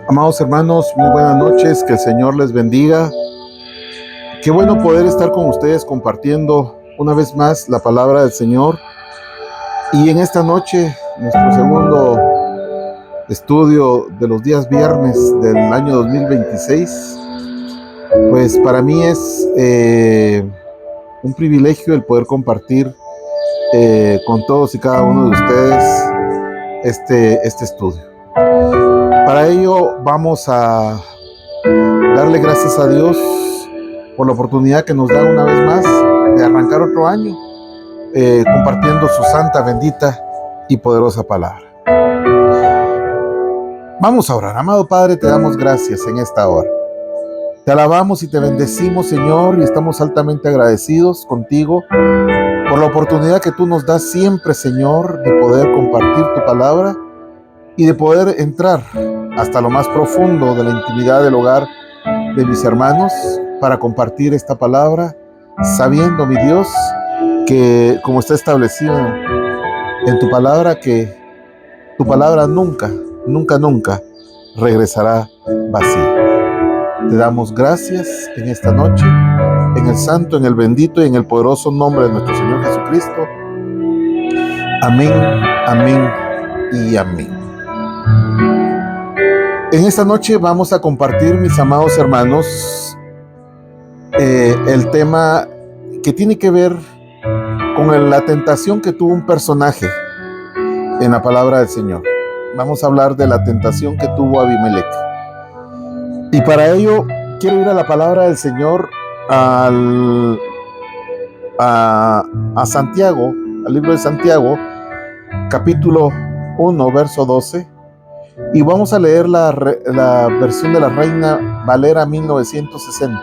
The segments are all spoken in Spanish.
Amados hermanos, muy buenas noches, que el Señor les bendiga. Qué bueno poder estar con ustedes compartiendo una vez más la palabra del Señor. Y en esta noche, nuestro segundo estudio de los días viernes del año 2026, pues para mí es un privilegio el poder compartir con todos y cada uno de ustedes este estudio. Para ello vamos a darle gracias a Dios por la oportunidad que nos da una vez más de arrancar otro año compartiendo su santa, bendita y poderosa palabra. Vamos a orar. Amado Padre, te damos gracias en esta hora. Te alabamos y te bendecimos, Señor, y estamos altamente agradecidos contigo por la oportunidad que tú nos das siempre, Señor, de poder compartir tu palabra y de poder entrar hasta lo más profundo de la intimidad del hogar de mis hermanos para compartir esta palabra, sabiendo, mi Dios, que como está establecido en tu palabra, que tu palabra nunca regresará vacía. Te damos gracias en esta noche, en el santo, en el bendito y en el poderoso nombre de nuestro Señor Jesucristo. Amén, amén y amén. En esta noche vamos a compartir, mis amados hermanos, el tema que tiene que ver con la tentación que tuvo un personaje en la palabra del Señor. Vamos a hablar de la tentación que tuvo Abimelech. Y para ello quiero ir a la palabra del Señor, a Santiago, al libro de Santiago, capítulo 1, verso 12. Y vamos a leer la versión de la Reina Valera 1960,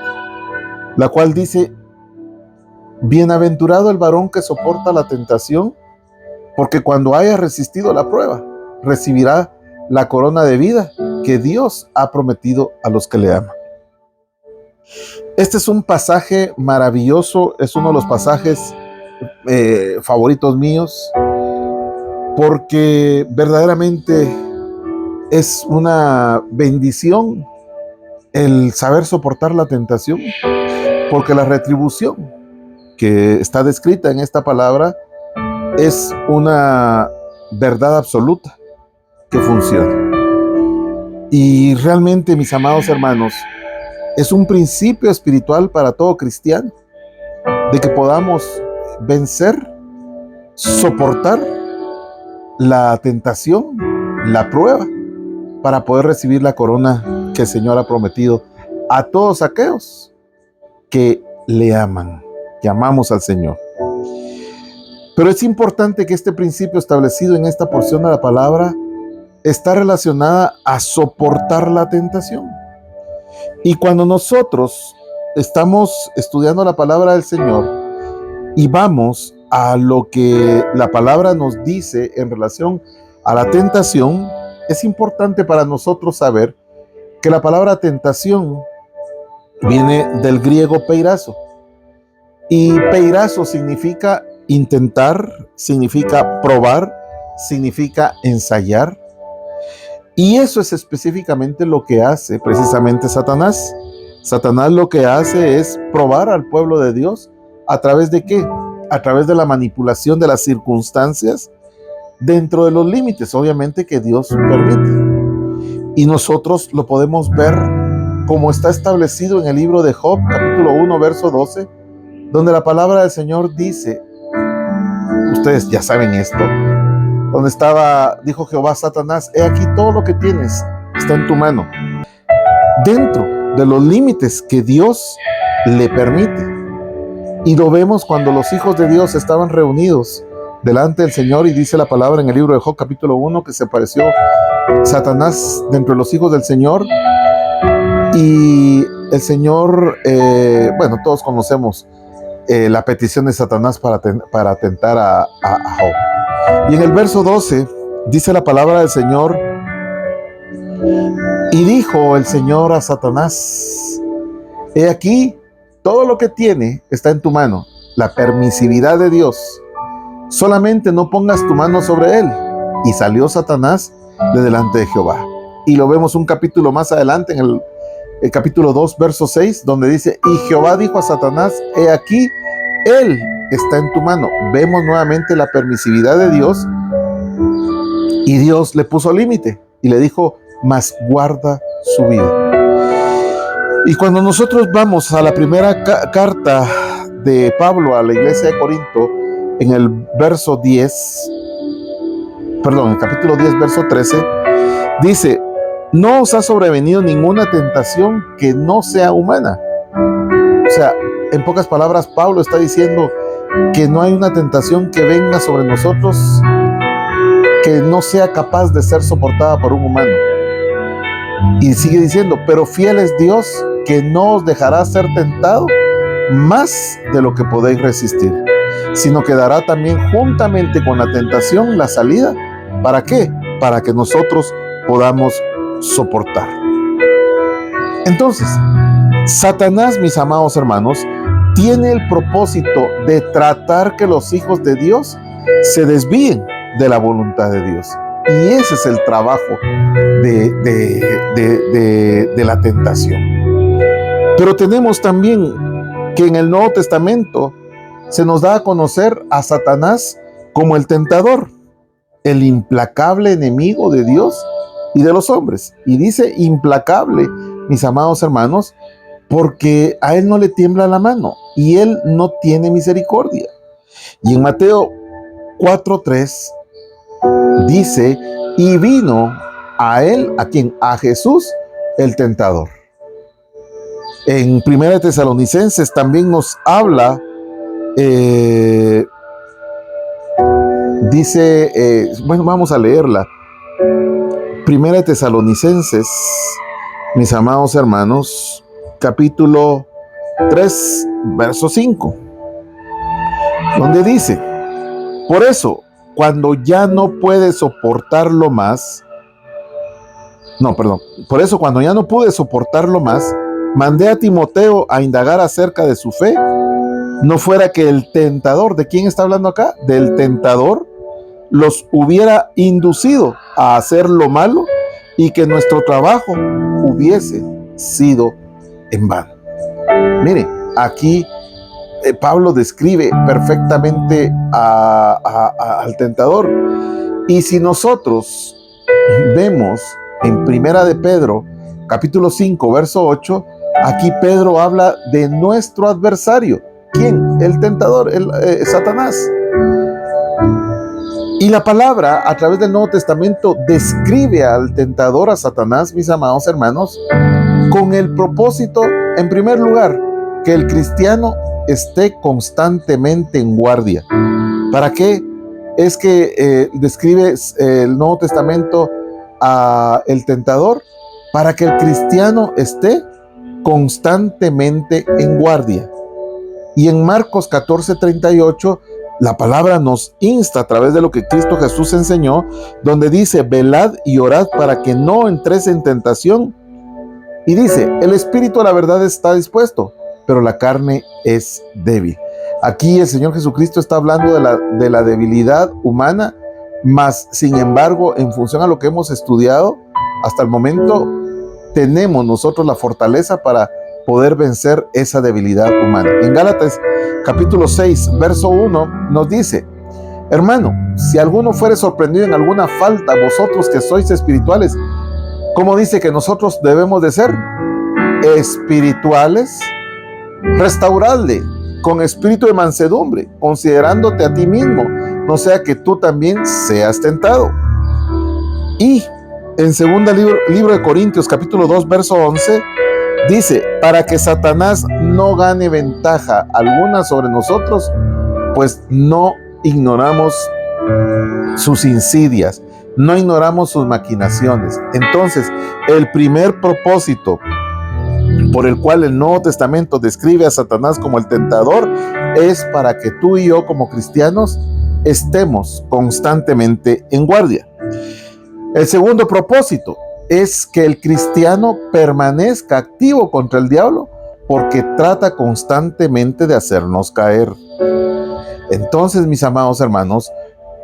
la cual dice: bienaventurado el varón que soporta la tentación, porque cuando haya resistido la prueba, recibirá la corona de vida que Dios ha prometido a los que le aman. Este es un pasaje maravilloso, es uno de los pasajes favoritos míos, porque verdaderamente es una bendición el saber soportar la tentación, porque la retribución que está descrita en esta palabra es una verdad absoluta que funciona. Y realmente, mis amados hermanos, es un principio espiritual para todo cristiano, de que podamos vencer, soportar la tentación, la prueba, para poder recibir la corona que el Señor ha prometido a todos aquellos que le aman, que amamos al Señor. Pero es importante que este principio establecido en esta porción de la palabra está relacionada a soportar la tentación. Y cuando nosotros estamos estudiando la palabra del Señor y vamos a lo que la palabra nos dice en relación a la tentación, es importante para nosotros saber que la palabra tentación viene del griego peirazo. Y peirazo significa intentar, significa probar, significa ensayar. Y eso es específicamente lo que hace precisamente Satanás. Satanás lo que hace es probar al pueblo de Dios. ¿A través de qué? A través de la manipulación de las circunstancias dentro de los límites, obviamente, que Dios permite. Y nosotros lo podemos ver como está establecido en el libro de Job, capítulo 1, verso 12, donde la palabra del Señor dice, ustedes ya saben esto, donde dijo Jehová a Satanás: he aquí todo lo que tienes está en tu mano, dentro de los límites que Dios le permite. Y lo vemos cuando los hijos de Dios estaban reunidos delante del Señor, y dice la palabra en el libro de Job capítulo 1 que se apareció Satanás dentro de los hijos del Señor, y el Señor, todos conocemos la petición de Satanás para tentar a Job. Y en el verso 12 dice la palabra del Señor: y dijo el Señor a Satanás: he aquí todo lo que tiene está en tu mano, la permisividad de Dios, solamente no pongas tu mano sobre él. Y salió Satanás de delante de Jehová. y lo vemos un capítulo más adelante, en el capítulo 2, verso 6, donde dice, y Jehová dijo a Satanás, he aquí, él está en tu mano. Vemos nuevamente la permisividad de Dios, y Dios le puso límite y le dijo, mas guarda su vida. Y cuando nosotros vamos a la primera carta de Pablo a la iglesia de Corinto, en el verso 10, perdón, el capítulo 10, verso 13, dice, no os ha sobrevenido ninguna tentación que no sea humana. O sea, en pocas palabras, Pablo está diciendo que no hay una tentación que venga sobre nosotros que no sea capaz de ser soportada por un humano. Y sigue diciendo, pero fiel es Dios, que no os dejará ser tentado más de lo que podéis resistir, sino que dará también juntamente con la tentación la salida. ¿Para qué? Para que nosotros podamos soportar. Entonces, Satanás, mis amados hermanos, tiene el propósito de tratar que los hijos de Dios se desvíen de la voluntad de Dios. Y ese es el trabajo de la tentación. Pero tenemos también que en el Nuevo Testamento se nos da a conocer a Satanás como el tentador, el implacable enemigo de Dios y de los hombres. Y dice implacable, mis amados hermanos, porque a él no le tiembla la mano y él no tiene misericordia. Y en Mateo 4:3 dice, y vino a él, ¿a quién? A Jesús, el tentador. En 1 Tesalonicenses también nos habla, dice, bueno, vamos a leerla. 1 Tesalonicenses, mis amados hermanos, capítulo 3, verso 5, donde dice, por eso, cuando ya no puede soportarlo más, por eso cuando ya no pude soportarlo más, mandé a Timoteo a indagar acerca de su fe, no fuera que el tentador, ¿de quién está hablando acá? Del tentador, los hubiera inducido a hacer lo malo y que nuestro trabajo hubiese sido en vano. Mire, aquí Pablo describe perfectamente al tentador. Y si nosotros vemos en Primera de Pedro, capítulo 5, verso 8, aquí Pedro habla de nuestro adversario. ¿Quién? El tentador, Satanás. Y la palabra, a través del Nuevo Testamento, describe al tentador, a Satanás, mis amados hermanos, con el propósito, en primer lugar, que el cristiano esté constantemente en guardia. ¿Para qué? Es que describe el Nuevo Testamento a el tentador, para que el cristiano esté constantemente en guardia. Y en Marcos 14:38, la palabra nos insta a través de lo que Cristo Jesús enseñó, donde dice, velad y orad para que no entréis en tentación. Y dice, el espíritu a la verdad está dispuesto, pero la carne es débil. Aquí el Señor Jesucristo está hablando de la debilidad humana, mas sin embargo, en función a lo que hemos estudiado hasta el momento, tenemos nosotros la fortaleza para poder vencer esa debilidad humana. En Gálatas capítulo 6, verso 1 nos dice, hermano, si alguno fuere sorprendido en alguna falta, vosotros que sois espirituales, ¿cómo dice que nosotros debemos de ser? Espirituales, restauradle con espíritu de mansedumbre, considerándote a ti mismo, no sea que tú también seas tentado. Y en segunda libro de Corintios, capítulo 2, verso 11, dice, para que Satanás no gane ventaja alguna sobre nosotros, pues no ignoramos sus insidias, no ignoramos sus maquinaciones. Entonces, el primer propósito por el cual el Nuevo Testamento describe a Satanás como el tentador es para que tú y yo como cristianos estemos constantemente en guardia. El segundo propósito es que el cristiano permanezca activo contra el diablo porque trata constantemente de hacernos caer. Entonces, mis amados hermanos,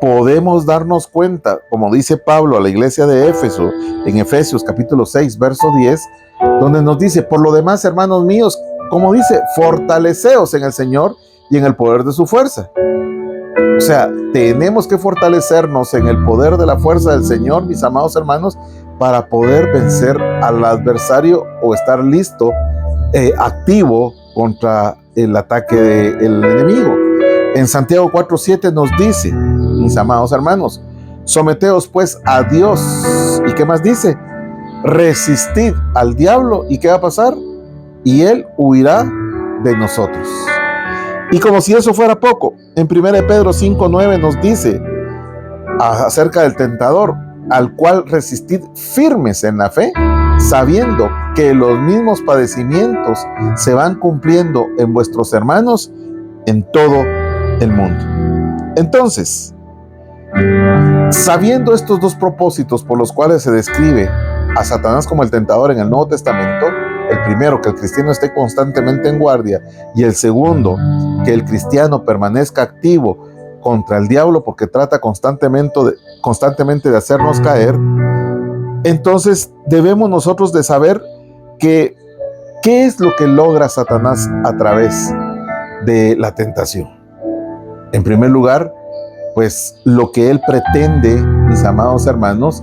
podemos darnos cuenta, como dice Pablo a la iglesia de Éfeso, en Efesios capítulo 6, verso 10, donde nos dice: por lo demás, hermanos míos, como dice, fortaleceos en el Señor y en el poder de su fuerza. O sea, tenemos que fortalecernos en el poder de la fuerza del Señor, mis amados hermanos, para poder vencer al adversario o estar listo, activo contra el ataque del enemigo. En Santiago 4:7 nos dice, mis amados hermanos, someteos pues a Dios. ¿Y qué más dice? Resistid al diablo. ¿Y qué va a pasar? Y él huirá de nosotros. Y como si eso fuera poco, en 1 Pedro 5:9 nos dice acerca del tentador, al cual resistid firmes en la fe, sabiendo que los mismos padecimientos se van cumpliendo en vuestros hermanos en todo el mundo. Entonces, sabiendo estos dos propósitos por los cuales se describe a Satanás como el tentador en el Nuevo Testamento, el primero, que el cristiano esté constantemente en guardia, y el segundo, que el cristiano permanezca activo contra el diablo porque trata constantemente de hacernos caer, entonces debemos nosotros de saber que qué es lo que logra Satanás a través de la tentación. En primer lugar, pues lo que él pretende, mis amados hermanos,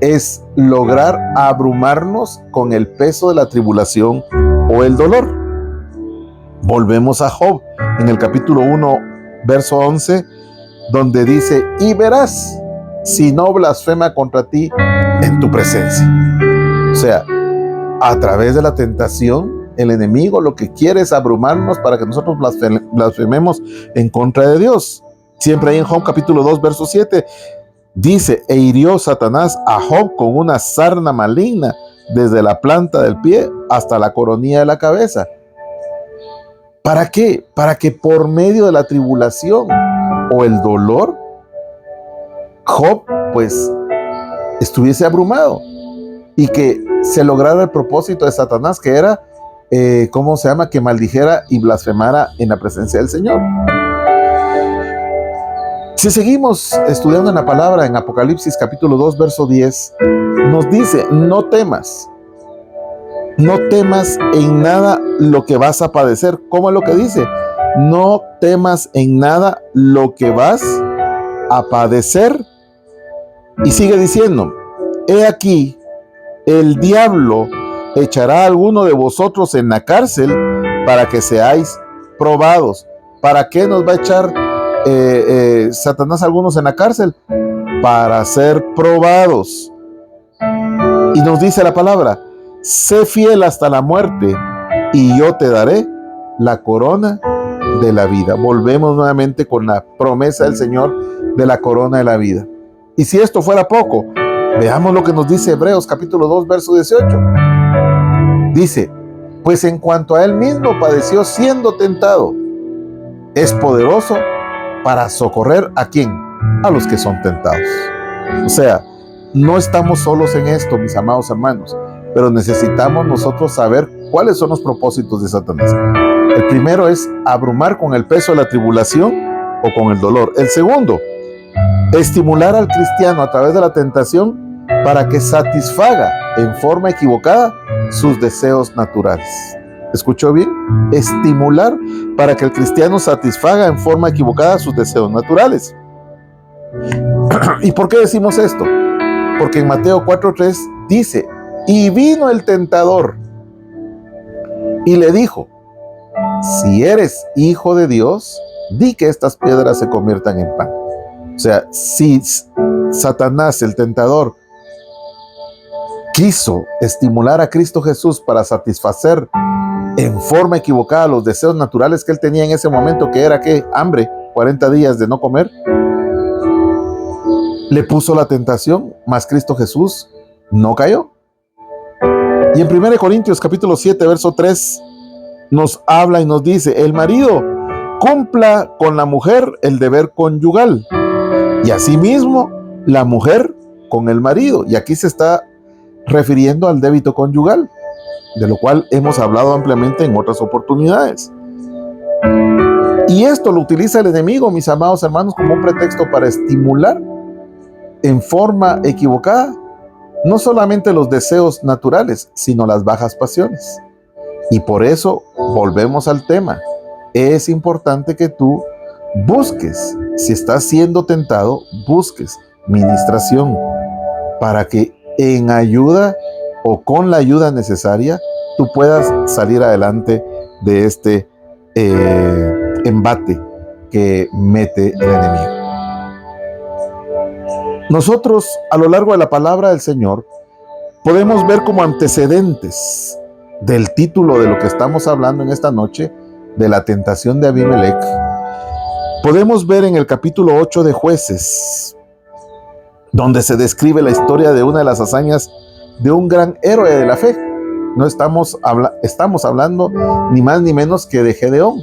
es lograr abrumarnos con el peso de la tribulación o el dolor. Volvemos a Job en el capítulo 1, verso 11, donde dice: y verás si no blasfema contra ti en tu presencia. O sea, a través de la tentación, el enemigo lo que quiere es abrumarnos para que nosotros blasfememos en contra de Dios. Siempre ahí en Job capítulo 2, verso 7, dice: e hirió Satanás a Job con una sarna maligna desde la planta del pie hasta la coronilla de la cabeza. ¿Para qué? Para que por medio de la tribulación o el dolor, Job pues estuviese abrumado y que se lograra el propósito de Satanás, que era, que maldijera y blasfemara en la presencia del Señor. Si seguimos estudiando en la palabra, en Apocalipsis capítulo 2, verso 10, nos dice: no temas en nada lo que vas a padecer. ¿Cómo es lo que dice? No temas en nada lo que vas a padecer. Y sigue diciendo: he aquí, el diablo echará a alguno de vosotros en la cárcel para que seáis probados. ¿Para qué nos va a echar Satanás a algunos en la cárcel? Para ser probados. Y nos dice la palabra: sé fiel hasta la muerte y yo te daré la corona de la vida. Volvemos nuevamente con la promesa del Señor de la corona de la vida. Y si esto fuera poco, veamos lo que nos dice Hebreos capítulo 2, verso 18. Dice: pues en cuanto a él mismo padeció siendo tentado, es poderoso para socorrer ¿a quién? A los que son tentados. O sea, no estamos solos en esto, mis amados hermanos, pero necesitamos nosotros saber cuáles son los propósitos de Satanás. El primero es abrumar con el peso de la tribulación o con el dolor. El segundo, estimular al cristiano a través de la tentación para que satisfaga en forma equivocada sus deseos naturales. ¿Escuchó bien? Estimular para que el cristiano satisfaga en forma equivocada sus deseos naturales. ¿Y por qué decimos esto? Porque en Mateo 4:3 dice: y vino el tentador y le dijo: si eres hijo de Dios, di que estas piedras se conviertan en pan. O sea, si Satanás, el tentador, quiso estimular a Cristo Jesús para satisfacer en forma equivocada los deseos naturales que él tenía en ese momento, que era ¿qué? Hambre, 40 días de no comer, le puso la tentación, mas Cristo Jesús no cayó. Y en 1 Corintios capítulo 7, verso 3, nos habla y nos dice: el marido cumpla con la mujer el deber conyugal, y asimismo la mujer con el marido. Y aquí se está refiriendo al débito conyugal, de lo cual hemos hablado ampliamente en otras oportunidades. Y esto lo utiliza el enemigo, mis amados hermanos, como un pretexto para estimular en forma equivocada no solamente los deseos naturales, sino las bajas pasiones. Y por eso volvemos al tema. Es importante que tú busques, si estás siendo tentado, busques ministración para que en ayuda o con la ayuda necesaria tú puedas salir adelante de este embate que mete el enemigo. Nosotros, a lo largo de la palabra del Señor, podemos ver como antecedentes del título de lo que estamos hablando en esta noche, de la tentación de Abimelech. Podemos ver en el capítulo 8 de Jueces, donde se describe la historia de una de las hazañas de un gran héroe de la fe. No estamos hablando ni más ni menos que de Gedeón.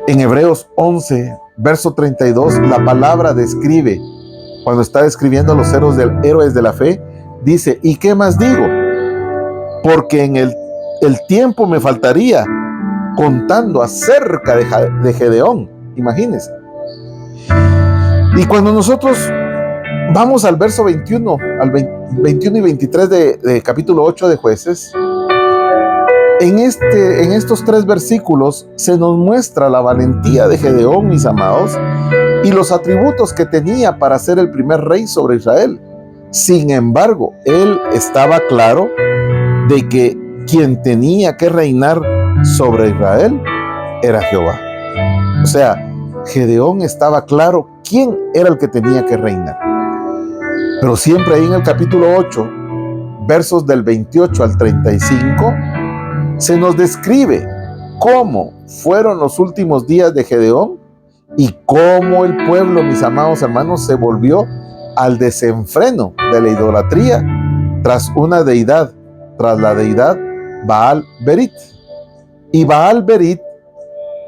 En Hebreos 11, verso 32, la palabra describe, cuando está describiendo a los héroes de la fe, dice: ¿y qué más digo? Porque en el tiempo me faltaría contando acerca de Gedeón. Imagínense. Y cuando nosotros vamos al verso 21, al 21 y 23 de capítulo 8 de Jueces, en estos 3 versículos se nos muestra la valentía de Gedeón, mis amados, y los atributos que tenía para ser el primer rey sobre Israel. Sin embargo, él estaba claro de que quien tenía que reinar sobre Israel era Jehová. O sea, Gedeón estaba claro quién era el que tenía que reinar. Pero siempre ahí en el capítulo 8, versos del 28 al 35, se nos describe cómo fueron los últimos días de Gedeón y cómo el pueblo, mis amados hermanos, se volvió al desenfreno de la idolatría tras una deidad, tras la deidad Baal-Berit. Y Baal-Berit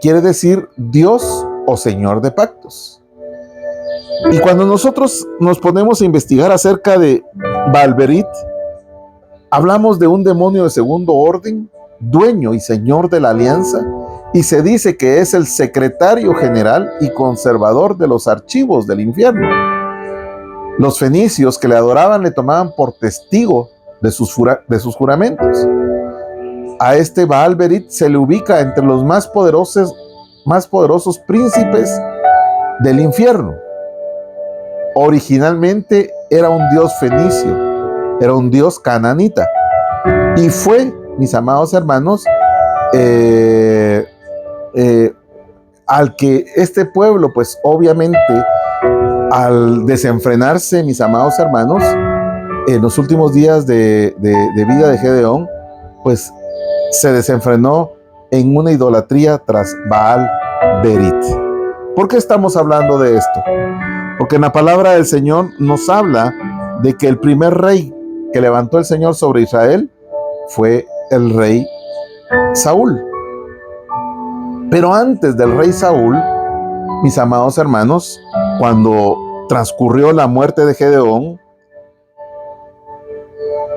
quiere decir Dios o Señor de pactos. Y cuando nosotros nos ponemos a investigar acerca de Baal-Berit, hablamos de un demonio de segundo orden, dueño y señor de la alianza, y se dice que es el secretario general y conservador de los archivos del infierno. Los fenicios que le adoraban le tomaban por testigo de sus juramentos. A este Baal-Berit se le ubica entre los más poderosos príncipes del infierno. Originalmente era un dios fenicio, era un dios cananita, y fue, mis amados hermanos, al que este pueblo, pues obviamente, al desenfrenarse, mis amados hermanos, en los últimos días de vida de Gedeón, pues se desenfrenó en una idolatría tras Baal-Berit. ¿Por qué estamos hablando de esto? Porque en la palabra del Señor nos habla de que el primer rey que levantó el Señor sobre Israel fue el rey Saúl. Pero antes del rey Saúl, mis amados hermanos, cuando transcurrió la muerte de Gedeón,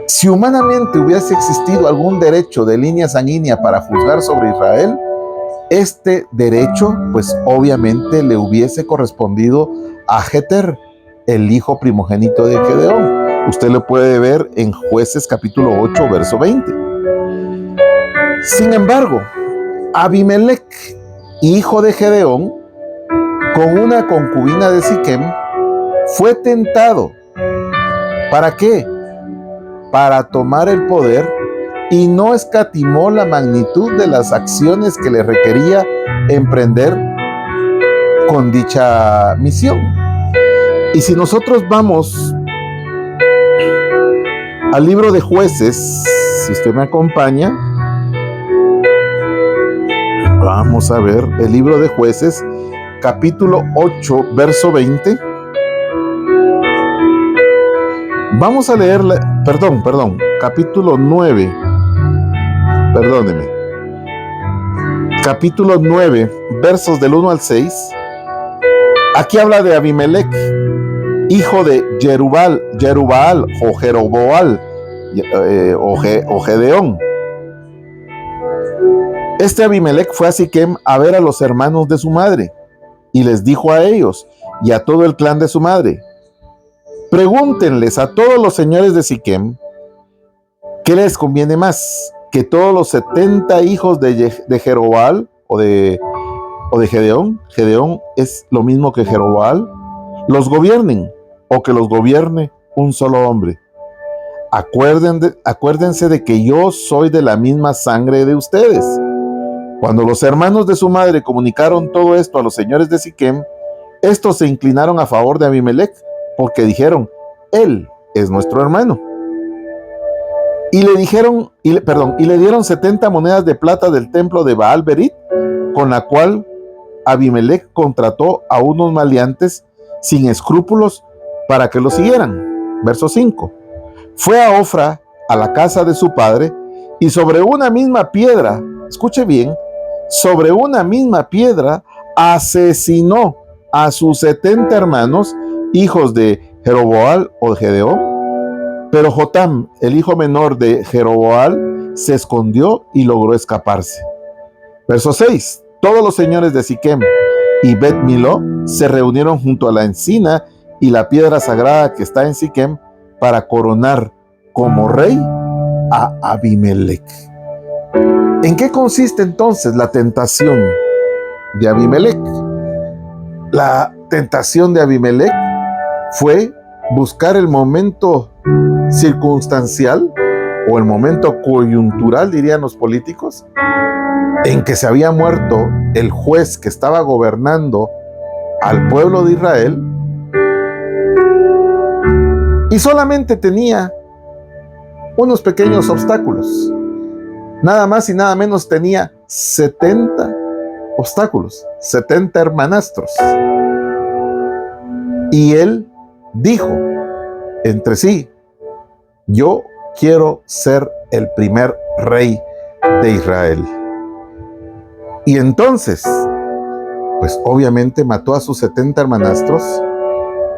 si humanamente hubiese existido algún derecho de línea sanguínea para juzgar sobre Israel, este derecho, pues obviamente le hubiese correspondido a Jeter, el hijo primogénito de Gedeón. Usted lo puede ver en Jueces capítulo 8, verso 20. Sin embargo, Abimelech, hijo de Gedeón, con una concubina de Siquem, fue tentado. ¿Para qué? Para tomar el poder, y no escatimó la magnitud de las acciones que le requería emprender con dicha misión. Y si nosotros vamos al libro de Jueces, si usted me acompaña, vamos a ver el libro de Jueces, capítulo 8, verso 20. Vamos a leer, capítulo 9, perdóneme, capítulo 9, versos del 1 al 6. Aquí habla de Abimelech, hijo de Jerubaal o Jeroboal o Gedeón. Este Abimelec fue a Siquem a ver a los hermanos de su madre y les dijo a ellos y a todo el clan de su madre: pregúntenles a todos los señores de Siquem qué les conviene más, que todos los 70 hijos de Jerobal o de Gedeón, Gedeón es lo mismo que Jerobal, los gobiernen, o que los gobierne un solo hombre. Acuérdense de que yo soy de la misma sangre de ustedes. Cuando los hermanos de su madre comunicaron todo esto a los señores de Siquem, estos se inclinaron a favor de Abimelec, porque dijeron: él es nuestro hermano. Y le dieron 70 monedas de plata del templo de Baal Berit, con la cual Abimelec contrató a unos maleantes sin escrúpulos para que lo siguieran. Verso 5. Fue a Ofra, a la casa de su padre, y sobre una misma piedra, escuche bien, sobre una misma piedra asesinó a sus 70 hermanos, hijos de Jeroboal o de Gedeón. Pero Jotam, el hijo menor de Jeroboal, se escondió y logró escaparse. Verso 6. Todos los señores de Siquem y Bet Miló se reunieron junto a la encina y la piedra sagrada que está en Siquem para coronar como rey a Abimelec. ¿En qué consiste entonces la tentación de Abimelec? La tentación de Abimelec fue buscar el momento circunstancial o el momento coyuntural, dirían los políticos, en que se había muerto el juez que estaba gobernando al pueblo de Israel, y solamente tenía unos pequeños obstáculos. Nada más y nada menos tenía 70 obstáculos, 70 hermanastros. Y él dijo entre sí: yo quiero ser el primer rey de Israel. Y entonces, pues obviamente mató a sus 70 hermanastros.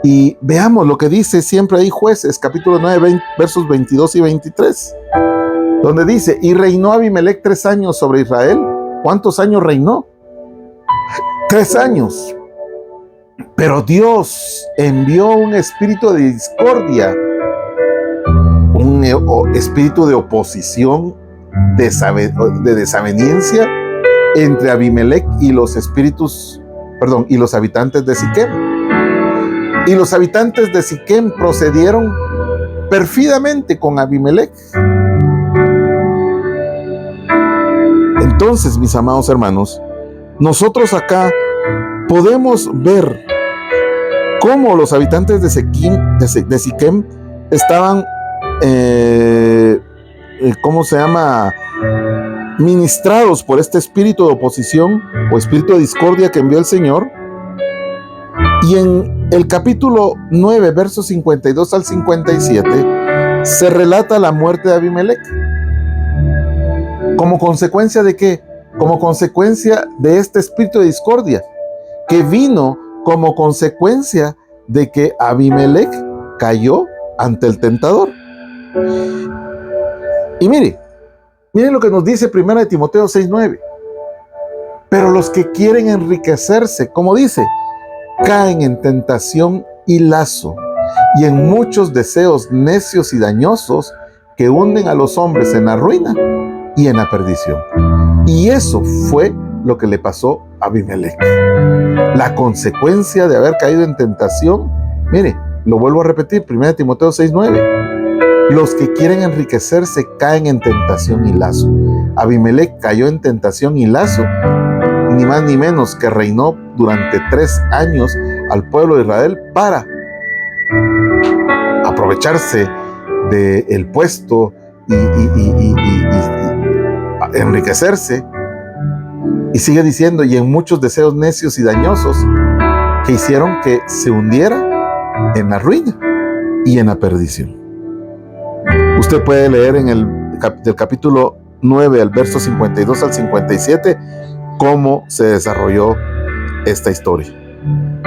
Y veamos lo que dice siempre ahí Jueces, capítulo 9, versos 22 y 23, donde dice: y reinó Abimelec 3 años sobre Israel. ¿Cuántos años reinó? 3 años. Pero Dios envió un espíritu de discordia, un espíritu de oposición, de desaveniencia entre Abimelec y los habitantes de Siquem. Y los habitantes de Siquem procedieron pérfidamente con Abimelec. Entonces, mis amados hermanos, nosotros acá podemos ver cómo los habitantes de Siquem estaban, ministrados por este espíritu de oposición o espíritu de discordia que envió el Señor. Y en el capítulo 9, versos 52 al 57, se relata la muerte de Abimelec. ¿Como consecuencia de qué? Como consecuencia de este espíritu de discordia, que vino como consecuencia de que Abimelec cayó ante el tentador. Y miren lo que nos dice 1 Timoteo 6:9. Pero los que quieren enriquecerse, como dice, caen en tentación y lazo, y en muchos deseos necios y dañosos que hunden a los hombres en la ruina y en la perdición. Y eso fue lo que le pasó a Abimelec. La consecuencia de haber caído en tentación, mire, lo vuelvo a repetir, 1 Timoteo 6:9. Los que quieren enriquecerse caen en tentación y lazo. Abimelec cayó en tentación y lazo, ni más ni menos que reinó durante 3 años al pueblo de Israel para aprovecharse del puesto y enriquecerse. Y sigue diciendo: y en muchos deseos necios y dañosos que hicieron que se hundiera en la ruina y en la perdición. Usted puede leer en del capítulo 9 al verso 52 al 57 cómo se desarrolló esta historia.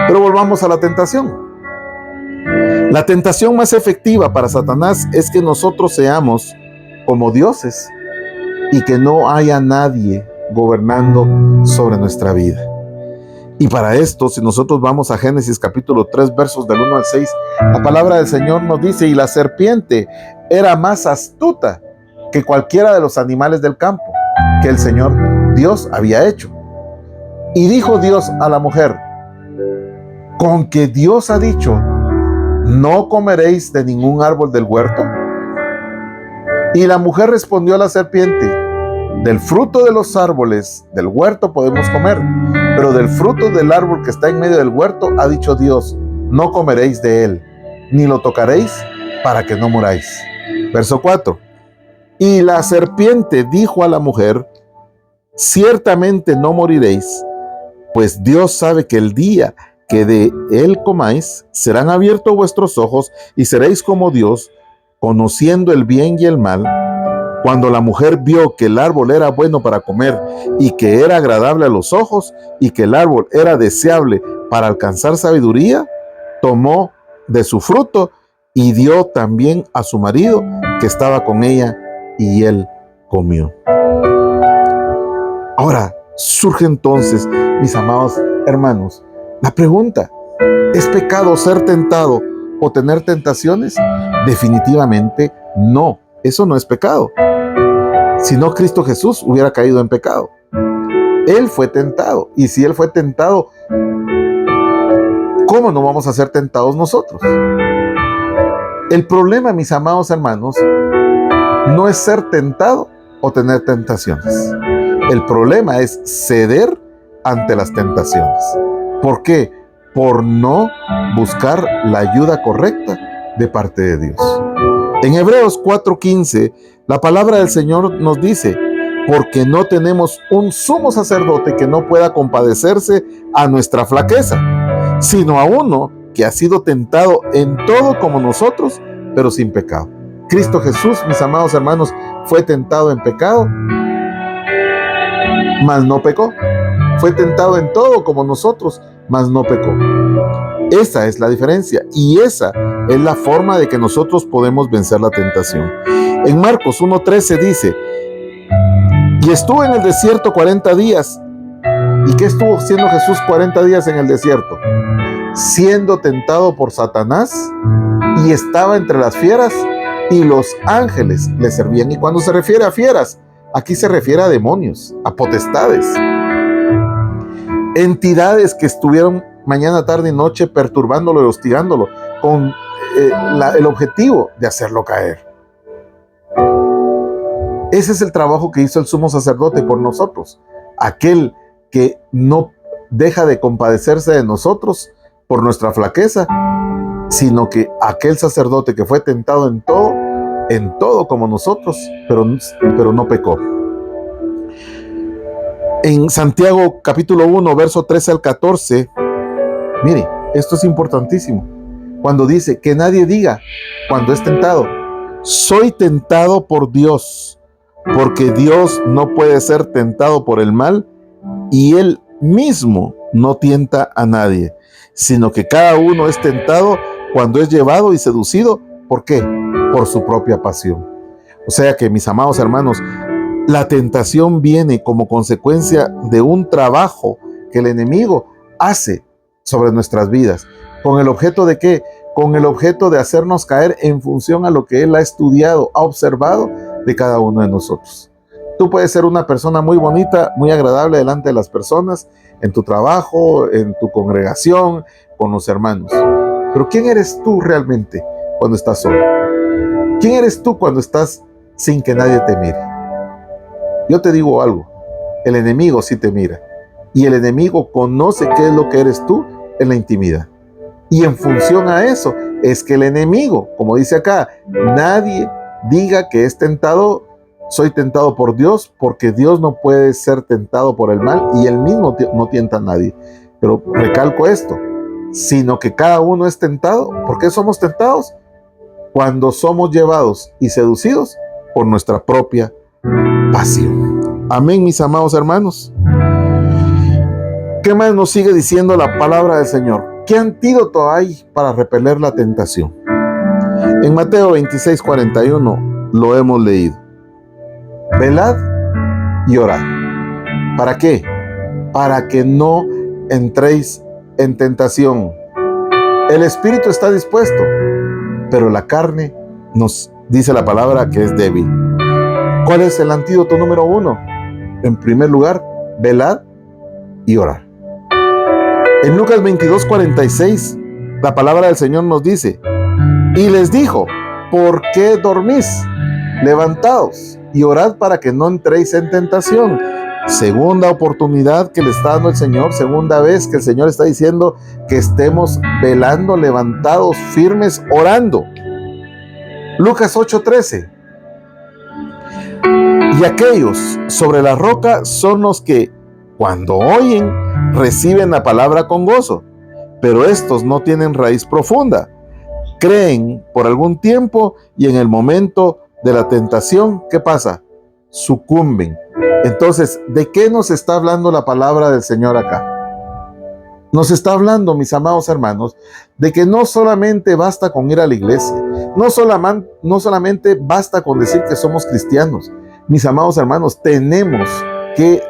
Pero volvamos a la tentación. La tentación más efectiva para Satanás es que nosotros seamos como dioses y que no haya nadie gobernando sobre nuestra vida. Y para esto, si nosotros vamos a Génesis capítulo 3, versos del 1 al 6, la palabra del Señor nos dice: y la serpiente era más astuta que cualquiera de los animales del campo que el Señor Dios había hecho. Y dijo Dios a la mujer: ¿con que Dios ha dicho, no comeréis de ningún árbol del huerto? Y la mujer respondió a la serpiente: del fruto de los árboles del huerto podemos comer, pero del fruto del árbol que está en medio del huerto ha dicho Dios, no comeréis de él, ni lo tocaréis, para que no muráis. Verso 4. Y la serpiente dijo a la mujer: ciertamente no moriréis, pues Dios sabe que el día que de él comáis, serán abiertos vuestros ojos y seréis como Dios, conociendo el bien y el mal. Cuando la mujer vio que el árbol era bueno para comer y que era agradable a los ojos y que el árbol era deseable para alcanzar sabiduría, tomó de su fruto y dio también a su marido que estaba con ella, y él comió. Ahora surge entonces, mis amados hermanos, la pregunta: ¿es pecado ser tentado o tener tentaciones? Definitivamente no, eso no es pecado. Si no, Cristo Jesús hubiera caído en pecado. Él fue tentado, y si Él fue tentado, ¿cómo no vamos a ser tentados nosotros? El problema, mis amados hermanos, no es ser tentado o tener tentaciones. El problema es ceder ante las tentaciones. ¿Por qué? Por no buscar la ayuda correcta de parte de Dios. En Hebreos 4:15, la palabra del Señor nos dice: porque no tenemos un sumo sacerdote que no pueda compadecerse a nuestra flaqueza, sino a uno que ha sido tentado en todo como nosotros, pero sin pecado. Cristo Jesús, mis amados hermanos, fue tentado en pecado, mas no pecó. Fue tentado en todo como nosotros, mas no pecó. Esa es la diferencia, y esa es la forma de que nosotros podemos vencer la tentación. En Marcos 1:13 dice: y estuvo en el desierto 40 días. ¿Y qué estuvo haciendo Jesús 40 días en el desierto? Siendo tentado por Satanás, y estaba entre las fieras, y los ángeles le servían. Y cuando se refiere a fieras, aquí se refiere a demonios, a potestades, entidades que estuvieron mañana, tarde y noche perturbándolo y hostigándolo con el objetivo de hacerlo caer. Ese es el trabajo que hizo el sumo sacerdote por nosotros, aquel que no deja de compadecerse de nosotros por nuestra flaqueza, sino que aquel sacerdote que fue tentado en todo como nosotros, pero no pecó. En Santiago capítulo 1, verso 13 al 14, mire, esto es importantísimo. Cuando dice que nadie diga cuando es tentado: soy tentado por Dios, porque Dios no puede ser tentado por el mal, y Él mismo no tienta a nadie, sino que cada uno es tentado cuando es llevado y seducido. ¿Por qué? Por su propia pasión. O sea que, mis amados hermanos, la tentación viene como consecuencia de un trabajo que el enemigo hace sobre nuestras vidas. ¿Con el objeto de qué? Con el objeto de hacernos caer en función a lo que Él ha estudiado, ha observado de cada uno de nosotros. Tú puedes ser una persona muy bonita, muy agradable delante de las personas, en tu trabajo, en tu congregación, con los hermanos. Pero ¿quién eres tú realmente cuando estás solo? ¿Quién eres tú cuando estás sin que nadie te mire? Yo te digo algo: el enemigo sí te mira, y el enemigo conoce qué es lo que eres tú en la intimidad. Y en función a eso es que el enemigo, como dice acá, nadie diga que es tentado, soy tentado por Dios, porque Dios no puede ser tentado por el mal, y Él mismo no tienta a nadie. Pero recalco esto, sino que cada uno es tentado. ¿Por qué somos tentados? Cuando somos llevados y seducidos por nuestra propia pasión. Amén, mis amados hermanos. ¿Qué más nos sigue diciendo la palabra del Señor? ¿Qué antídoto hay para repeler la tentación? En Mateo 26:41 lo hemos leído: velad y orad ¿Para qué? Para que no entréis en tentación. El espíritu está dispuesto, pero la carne nos dice la palabra que es débil. ¿Cuál es el antídoto número 1? En primer lugar, velad y orad. En Lucas 22:46, la palabra del Señor nos dice: y les dijo, ¿por qué dormís? Levantaos y orad para que no entréis en tentación. Segunda oportunidad que le está dando el Señor, segunda vez que el Señor está diciendo que estemos velando, levantados, firmes, orando. Lucas 8:13. Y aquellos sobre la roca son los que, cuando oyen, reciben la palabra con gozo, pero estos no tienen raíz profunda. Creen por algún tiempo y en el momento de la tentación, ¿qué pasa? Sucumben. Entonces, ¿de qué nos está hablando la palabra del Señor acá? Nos está hablando, mis amados hermanos, de que no solamente basta con ir a la iglesia, no solamente basta con decir que somos cristianos. Mis amados hermanos, tenemos que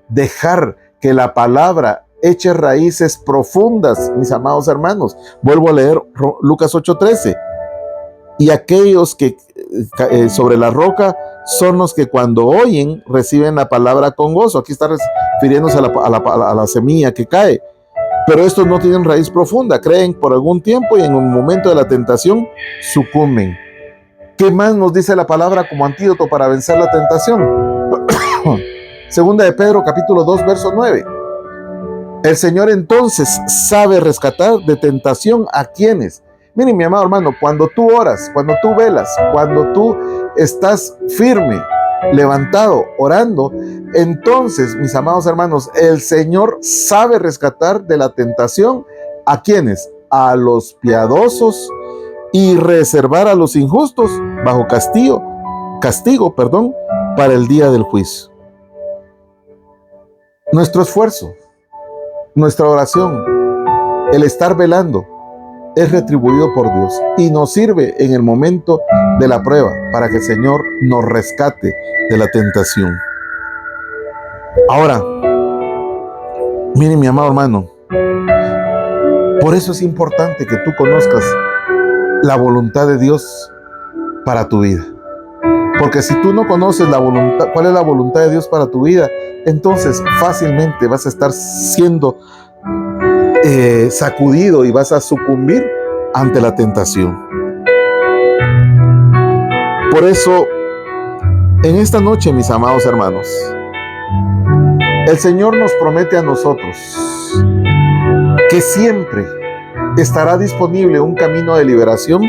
dejar que la palabra eche raíces profundas, mis amados hermanos. Vuelvo a leer Lucas 8:13. Y aquellos que sobre la roca son los que cuando oyen reciben la palabra con gozo. Aquí está refiriéndose a la semilla que cae. Pero estos no tienen raíz profunda, creen por algún tiempo y en un momento de la tentación sucumben. ¿Qué más nos dice la palabra como antídoto para vencer la tentación? Segunda de Pedro, capítulo 2, verso 9. El Señor entonces sabe rescatar de tentación a quienes. Miren, mi amado hermano, cuando tú oras, cuando tú velas, cuando tú estás firme, levantado, orando, entonces, mis amados hermanos, el Señor sabe rescatar de la tentación a quienes, a los piadosos, y reservar a los injustos bajo castigo, para el día del juicio. Nuestro esfuerzo, nuestra oración, el estar velando, es retribuido por Dios y nos sirve en el momento de la prueba para que el Señor nos rescate de la tentación. Ahora, miren, mi amado hermano, por eso es importante que tú conozcas la voluntad de Dios para tu vida. Porque si tú no conoces cuál es la voluntad de Dios para tu vida, entonces fácilmente vas a estar siendo sacudido y vas a sucumbir ante la tentación. Por eso, en esta noche, mis amados hermanos, el Señor nos promete a nosotros que siempre estará disponible un camino de liberación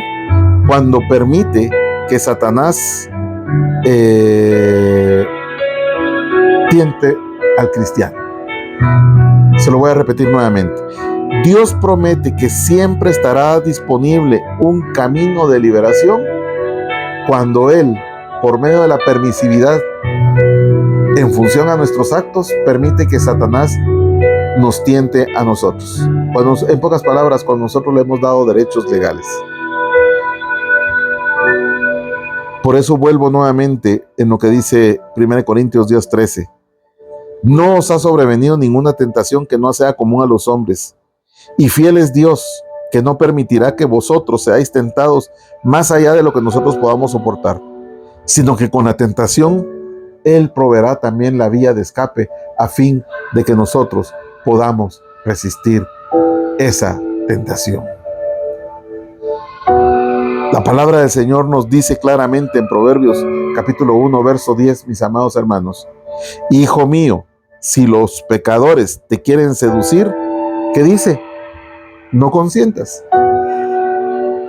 cuando permite que Satanás tiente al cristiano. Se lo voy a repetir nuevamente. Dios promete que siempre estará disponible un camino de liberación cuando Él, por medio de la permisividad, en función a nuestros actos, permite que Satanás nos tiente a nosotros. En pocas palabras, cuando nosotros le hemos dado derechos legales. Por eso vuelvo nuevamente en lo que dice 1 Corintios 10:13. No os ha sobrevenido ninguna tentación que no sea común a los hombres. Y fiel es Dios, que no permitirá que vosotros seáis tentados más allá de lo que nosotros podamos soportar, sino que con la tentación Él proveerá también la vía de escape a fin de que nosotros podamos resistir esa tentación. La palabra del Señor nos dice claramente en Proverbios capítulo 1, verso 10, mis amados hermanos: hijo mío, si los pecadores te quieren seducir, ¿qué dice? No consientas.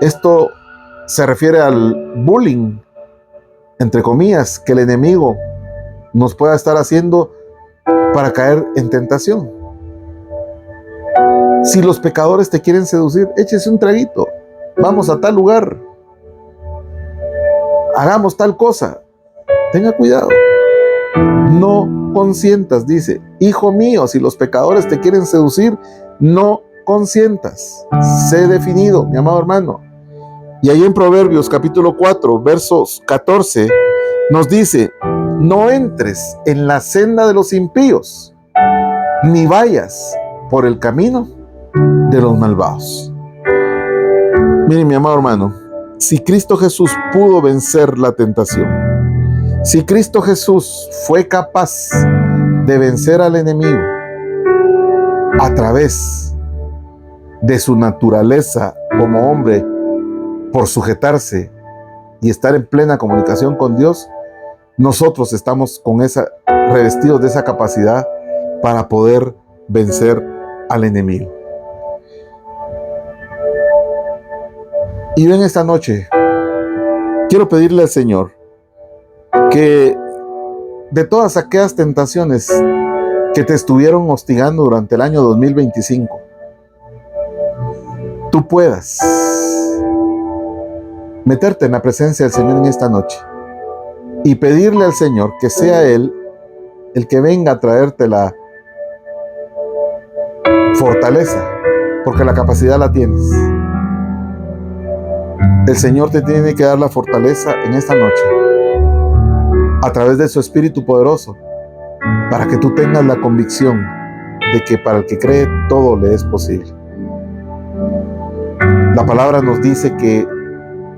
Esto se refiere al bullying, entre comillas, que el enemigo nos pueda estar haciendo para caer en tentación. Si los pecadores te quieren seducir, échese un traguito, vamos a tal lugar, hagamos tal cosa. Tenga cuidado. No consientas, dice. Hijo mío, si los pecadores te quieren seducir, no consientas. Sé definido, mi amado hermano. Y ahí en Proverbios capítulo 4, versos 14, nos dice: no entres en la senda de los impíos, ni vayas por el camino de los malvados. Mire, mi amado hermano, si Cristo Jesús pudo vencer la tentación, si Cristo Jesús fue capaz de vencer al enemigo a través de su naturaleza como hombre, por sujetarse y estar en plena comunicación con Dios, nosotros estamos revestidos de esa capacidad para poder vencer al enemigo. Y yo en esta noche quiero pedirle al Señor que de todas aquellas tentaciones que te estuvieron hostigando durante el año 2025, tú puedas meterte en la presencia del Señor en esta noche y pedirle al Señor que sea Él el que venga a traerte la fortaleza, porque la capacidad la tienes. El Señor te tiene que dar la fortaleza en esta noche a través de su Espíritu poderoso, para que tú tengas la convicción de que para el que cree todo le es posible. La palabra nos dice que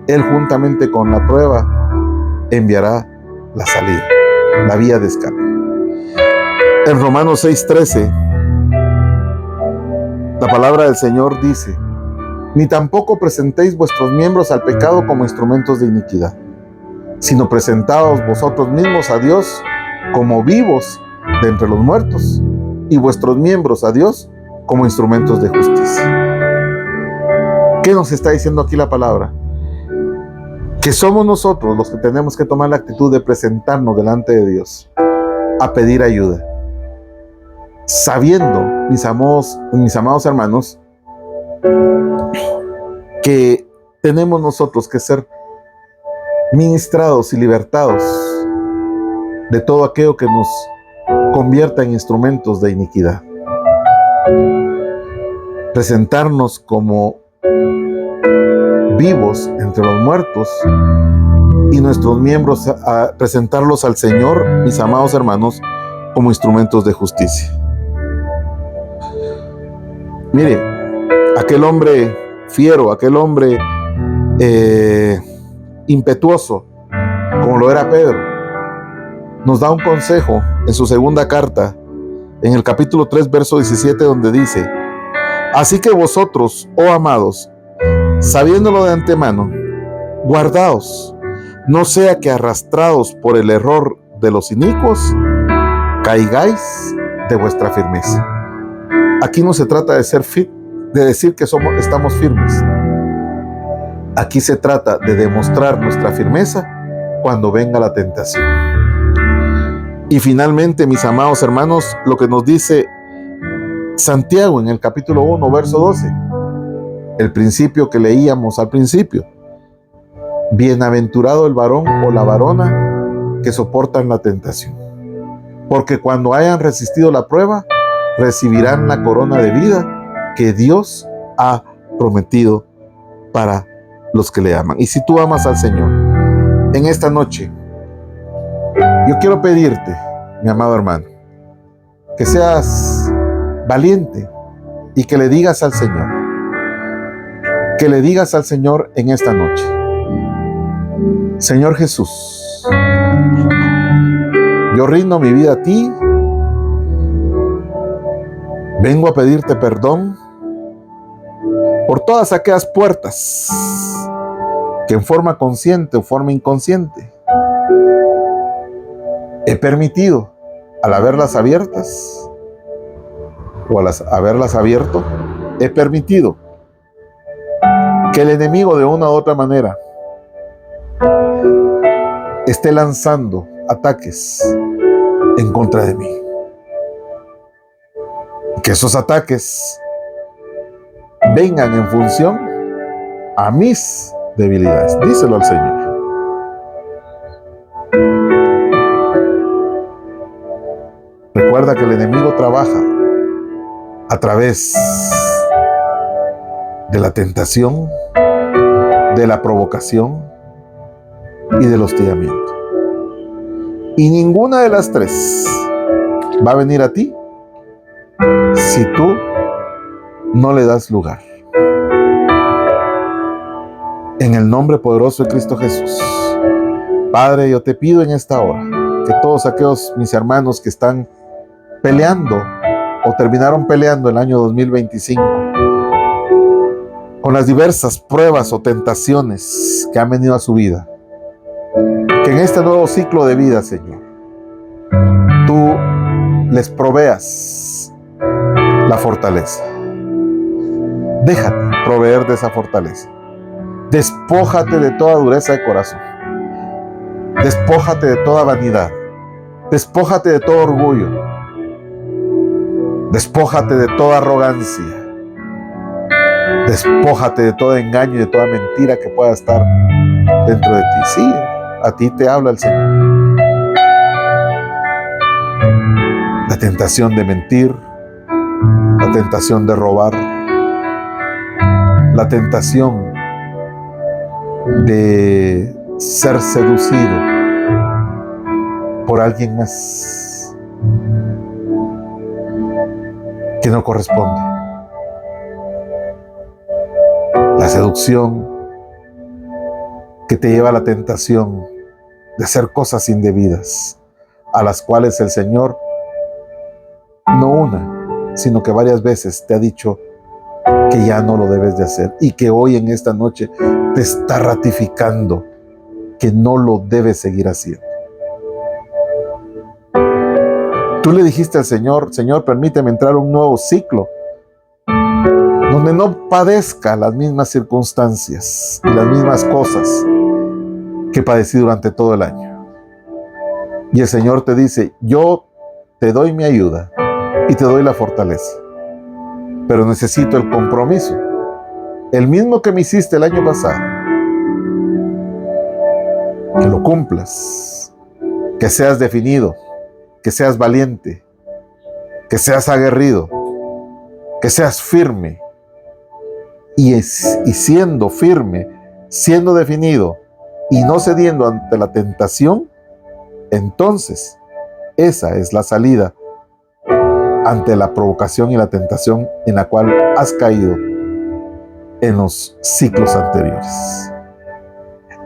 Él juntamente con la prueba enviará la salida, la vía de escape. En Romanos 6:13, la palabra del Señor dice: ni tampoco presentéis vuestros miembros al pecado como instrumentos de iniquidad, sino presentaos vosotros mismos a Dios como vivos de entre los muertos, y vuestros miembros a Dios como instrumentos de justicia. ¿Qué nos está diciendo aquí la palabra? Que somos nosotros los que tenemos que tomar la actitud de presentarnos delante de Dios a pedir ayuda, sabiendo, mis amados hermanos, que tenemos nosotros que ser ministrados y libertados de todo aquello que nos convierta en instrumentos de iniquidad. Presentarnos como vivos entre los muertos y nuestros miembros a presentarlos al Señor, mis amados hermanos, como instrumentos de justicia. Mire, aquel hombre fiero, aquel hombre impetuoso, como lo era Pedro, nos da un consejo en su segunda carta, en el capítulo 3, verso 17, donde dice: así que vosotros, oh amados, sabiéndolo de antemano, guardaos, no sea que arrastrados por el error de los inicuos, caigáis de vuestra firmeza. Aquí no se trata de decir que estamos firmes. Aquí se trata de demostrar nuestra firmeza cuando venga la tentación. Y finalmente, mis amados hermanos, lo que nos dice Santiago en el capítulo 1, verso 12, el principio que leíamos al principio: bienaventurado el varón o la varona que soportan la tentación, porque cuando hayan resistido la prueba, recibirán la corona de vida que Dios ha prometido para los que le aman. Y si tú amas al Señor, en esta noche, yo quiero pedirte, mi amado hermano, que seas valiente y que le digas al Señor, en esta noche: Señor Jesús, yo rindo mi vida a ti, vengo a pedirte perdón por todas aquellas puertas que en forma consciente o forma inconsciente he permitido, al haberlas abiertas o al haberlas abierto, he permitido que el enemigo de una u otra manera esté lanzando ataques en contra de mí. Que esos ataques vengan en función a mis debilidades. Díselo al Señor. Recuerda que el enemigo trabaja a través de la tentación, de la provocación y del hostigamiento. Y ninguna de las tres va a venir a ti si tú no le das lugar. En el nombre poderoso de Cristo Jesús, Padre, yo te pido en esta hora que todos aquellos mis hermanos que están peleando o terminaron peleando el año 2025 con las diversas pruebas o tentaciones que han venido a su vida, que en este nuevo ciclo de vida, Señor, tú les proveas la fortaleza. Déjate proveer de esa fortaleza. Despójate de toda dureza de corazón. Despójate de toda vanidad. Despójate de todo orgullo. Despójate de toda arrogancia. Despójate de todo engaño y de toda mentira que pueda estar dentro de ti. Sí, a ti te habla el Señor. La tentación de mentir, la tentación de robar, la tentación de ser seducido por alguien más que no corresponde. La seducción que te lleva a la tentación de hacer cosas indebidas, a las cuales el Señor, no una, sino que varias veces te ha dicho que ya no lo debes de hacer, y que hoy en esta noche te está ratificando que no lo debes seguir haciendo. Tú le dijiste al Señor: Señor, permíteme entrar a un nuevo ciclo donde no padezca las mismas circunstancias y las mismas cosas que padecí durante todo el año. Y el Señor te dice: yo te doy mi ayuda y te doy la fortaleza, pero necesito el compromiso, el mismo que me hiciste el año pasado, que lo cumplas, que seas definido, que seas valiente, que seas aguerrido, que seas firme. Y siendo firme, siendo definido y no cediendo ante la tentación, entonces esa es la salida ante la provocación y la tentación en la cual has caído en los ciclos anteriores.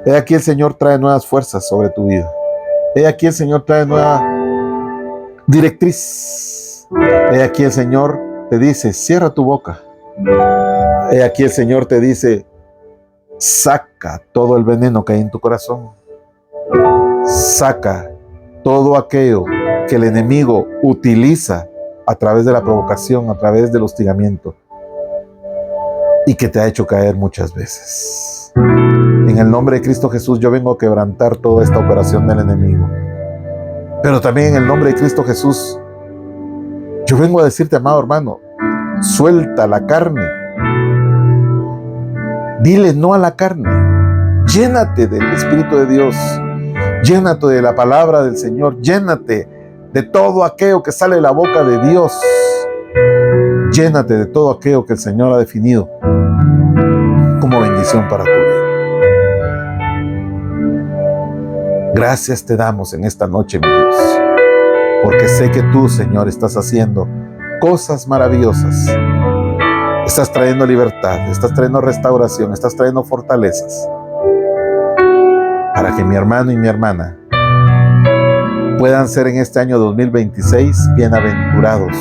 He aquí el Señor trae nuevas fuerzas sobre tu vida. He aquí el Señor trae nueva directriz. He aquí el Señor te dice: cierra tu boca. He aquí el Señor te dice: saca todo el veneno que hay en tu corazón. Saca todo aquello que el enemigo utiliza a través de la provocación, a través del hostigamiento, y que te ha hecho caer muchas veces. En el nombre de Cristo Jesús yo vengo a quebrantar toda esta operación del enemigo. Pero también en el nombre de Cristo Jesús yo vengo a decirte, amado hermano, suelta la carne. Dile no a la carne. Llénate del Espíritu de Dios. Llénate de la palabra del Señor. Llénate de todo aquello que sale de la boca de Dios. Llénate de todo aquello que el Señor ha definido como bendición para tu vida. Gracias te damos en esta noche, mi Dios, porque sé que tú, Señor, estás haciendo cosas maravillosas. Estás trayendo libertad, estás trayendo restauración, estás trayendo fortalezas para que mi hermano y mi hermana puedan ser en este año 2026 bienaventurados.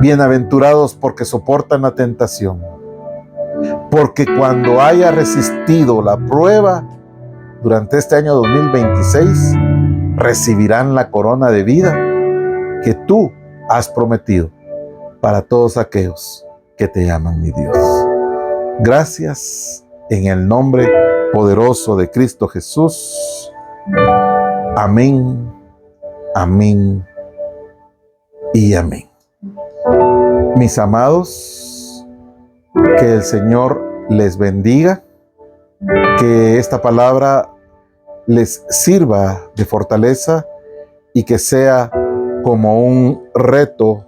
Bienaventurados porque soportan la tentación. Porque cuando haya resistido la prueba durante este año 2026, recibirán la corona de vida que tú has prometido para todos aquellos que te llaman, mi Dios. Gracias en el nombre poderoso de Cristo Jesús. Amén, amén y amén. Mis amados, que el Señor les bendiga, que esta palabra les sirva de fortaleza y que sea como un reto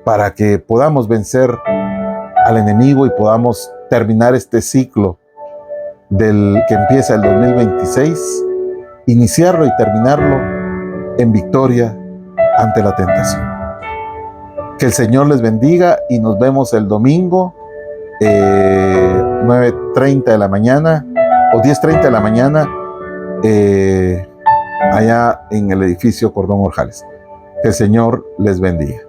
para que podamos vencer al enemigo y podamos terminar este ciclo del que empieza el 2026, iniciarlo y terminarlo en victoria ante la tentación. Que el Señor les bendiga y nos vemos el domingo 9:30 de la mañana o 10:30 de la mañana allá en el edificio Cordón Orjales. Que el Señor les bendiga.